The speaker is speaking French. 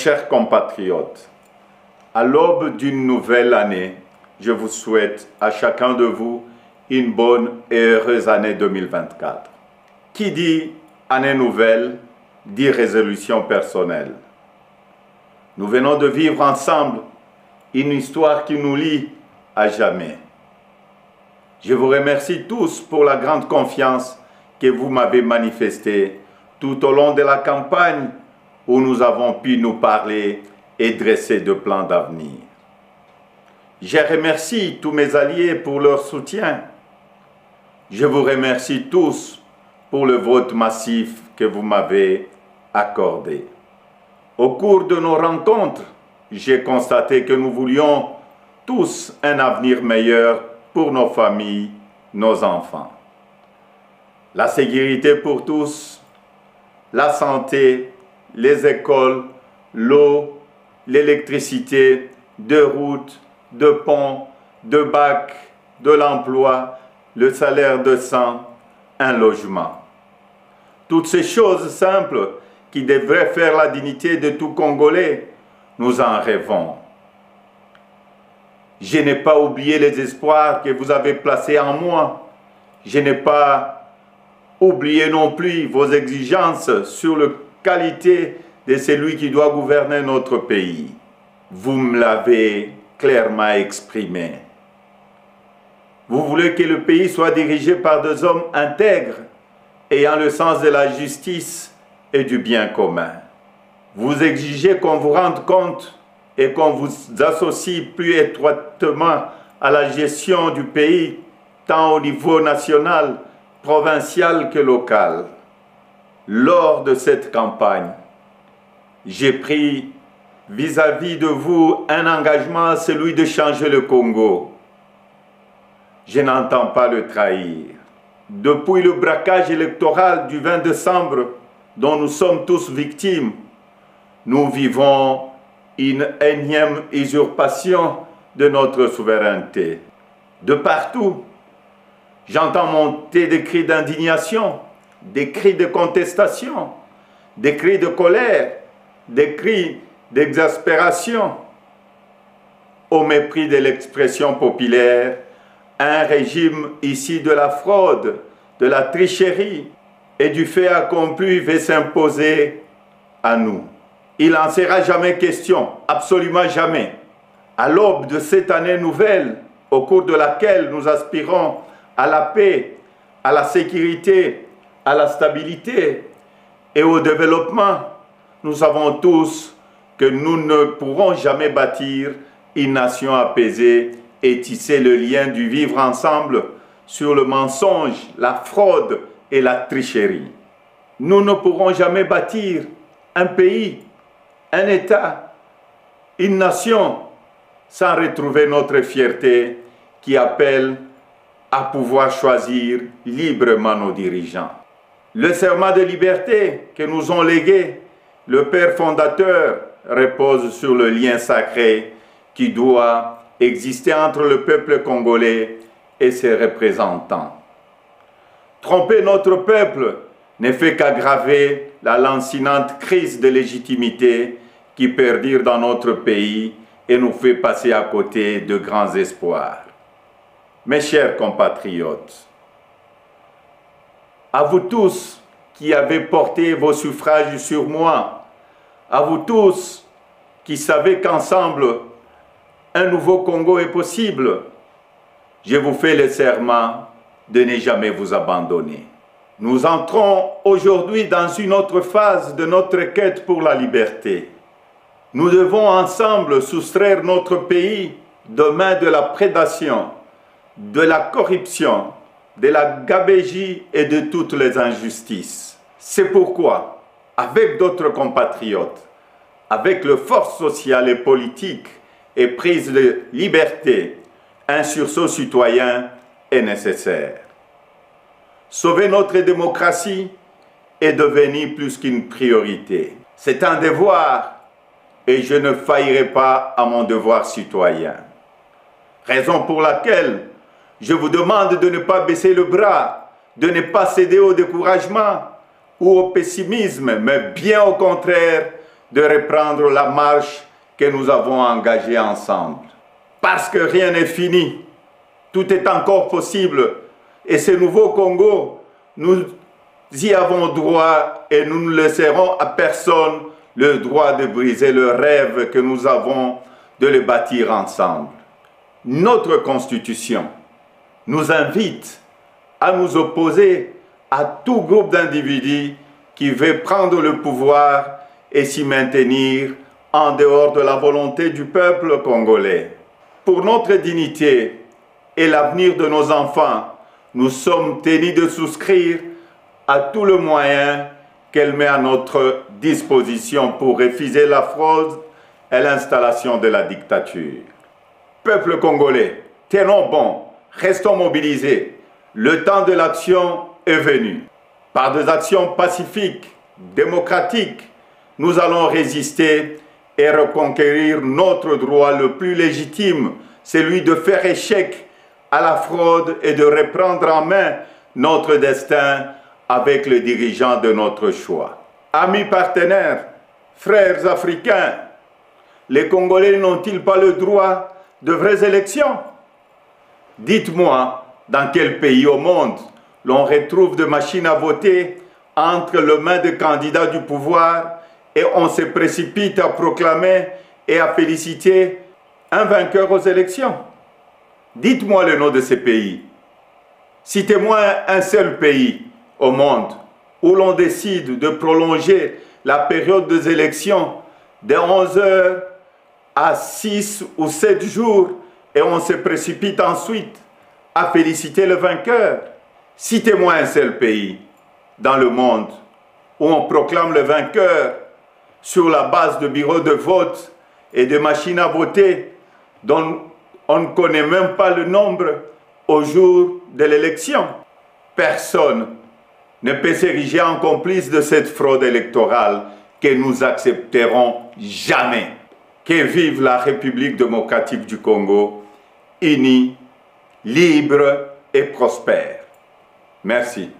chers compatriotes, à l'aube d'une nouvelle année, je vous souhaite à chacun de vous une bonne et heureuse année 2024. Qui dit année nouvelle, dit résolution personnelle. Nous venons de vivre ensemble une histoire qui nous lie à jamais. Je vous remercie tous pour la grande confiance que vous m'avez manifestée tout au long de la campagne où nous avons pu nous parler et dresser de plans d'avenir. Je remercie tous mes alliés pour leur soutien. Je vous remercie tous pour le vote massif que vous m'avez accordé. Au cours de nos rencontres, j'ai constaté que nous voulions tous un avenir meilleur pour nos familles, nos enfants. La sécurité pour tous, la santé, les écoles, l'eau, l'électricité, de routes, de ponts, de bacs, de l'emploi, le salaire décent, un logement. Toutes ces choses simples qui devraient faire la dignité de tout Congolais, nous en rêvons. Je n'ai pas oublié les espoirs que vous avez placés en moi. Je n'ai pas oublié non plus vos exigences sur la qualité de celui qui doit gouverner notre pays. Vous me l'avez clairement exprimé. Vous voulez que le pays soit dirigé par des hommes intègres, ayant le sens de la justice et du bien commun. Vous exigez qu'on vous rende compte et qu'on vous associe plus étroitement à la gestion du pays, tant au niveau national, provincial que local. Lors de cette campagne, j'ai pris vis-à-vis de vous un engagement, celui de changer le Congo. Je n'entends pas le trahir. Depuis le braquage électoral du 20 décembre, dont nous sommes tous victimes, nous vivons une énième usurpation de notre souveraineté. De partout, j'entends monter des cris d'indignation, des cris de contestation, des cris de colère, des cris d'exaspération. Au mépris de l'expression populaire, un régime ici de la fraude, de la tricherie et du fait accompli veut s'imposer à nous. Il n'en sera jamais question, absolument jamais. À l'aube de cette année nouvelle, au cours de laquelle nous aspirons à la paix, à la sécurité, à la stabilité et au développement, nous savons tous que nous ne pourrons jamais bâtir une nation apaisée et tisser le lien du vivre ensemble sur le mensonge, la fraude et la tricherie. Nous ne pourrons jamais bâtir un pays, un État, une nation sans retrouver notre fierté qui appelle à pouvoir choisir librement nos dirigeants. Le serment de liberté que nous ont légué le Père fondateur repose sur le lien sacré qui doit exister entre le peuple congolais et ses représentants. Tromper notre peuple ne fait qu'aggraver la lancinante crise de légitimité qui perdure dans notre pays et nous fait passer à côté de grands espoirs. Mes chers compatriotes, à vous tous qui avez porté vos suffrages sur moi, à vous tous qui savez qu'ensemble, un nouveau Congo est possible, je vous fais le serment de ne jamais vous abandonner. Nous entrons aujourd'hui dans une autre phase de notre quête pour la liberté. Nous devons ensemble soustraire notre pays demain de la prédation, de la corruption, de la gabegie et de toutes les injustices. C'est pourquoi, avec d'autres compatriotes, avec les forces sociales et politiques et prise de liberté, un sursaut citoyen est nécessaire. Sauver notre démocratie est devenu plus qu'une priorité. C'est un devoir et je ne faillirai pas à mon devoir citoyen. Raison pour laquelle je vous demande de ne pas baisser le bras, de ne pas céder au découragement ou au pessimisme, mais bien au contraire, de reprendre la marche que nous avons engagée ensemble. Parce que rien n'est fini, tout est encore possible. Et ce nouveau Congo, nous y avons droit et nous ne laisserons à personne le droit de briser le rêve que nous avons de le bâtir ensemble. Notre Constitution nous invite à nous opposer à tout groupe d'individus qui veut prendre le pouvoir et s'y maintenir en dehors de la volonté du peuple congolais. Pour notre dignité et l'avenir de nos enfants, nous sommes tenus de souscrire à tout le moyen qu'elle met à notre disposition pour refuser la fraude et l'installation de la dictature. Peuple congolais, tenons bon, restons mobilisés. Le temps de l'action est venu. Par des actions pacifiques, démocratiques, nous allons résister et reconquérir notre droit le plus légitime, celui de faire échec à la fraude et de reprendre en main notre destin avec les dirigeants de notre choix. Amis partenaires, frères africains, les Congolais n'ont-ils pas le droit de vraies élections? Dites-moi, dans quel pays au monde l'on retrouve des machines à voter entre les mains des candidats du pouvoir et on se précipite à proclamer et à féliciter un vainqueur aux élections? Dites-moi le nom de ces pays. Citez-moi un seul pays au monde où l'on décide de prolonger la période des élections de 11 heures à 6 ou 7 jours et on se précipite ensuite à féliciter le vainqueur. Citez-moi un seul pays dans le monde où on proclame le vainqueur sur la base de bureaux de vote et de machines à voter dont on ne connaît même pas le nombre au jour de l'élection. Personne ne peut s'ériger en complice de cette fraude électorale que nous accepterons jamais. Que vive la République démocratique du Congo, unie, libre et prospère. Merci.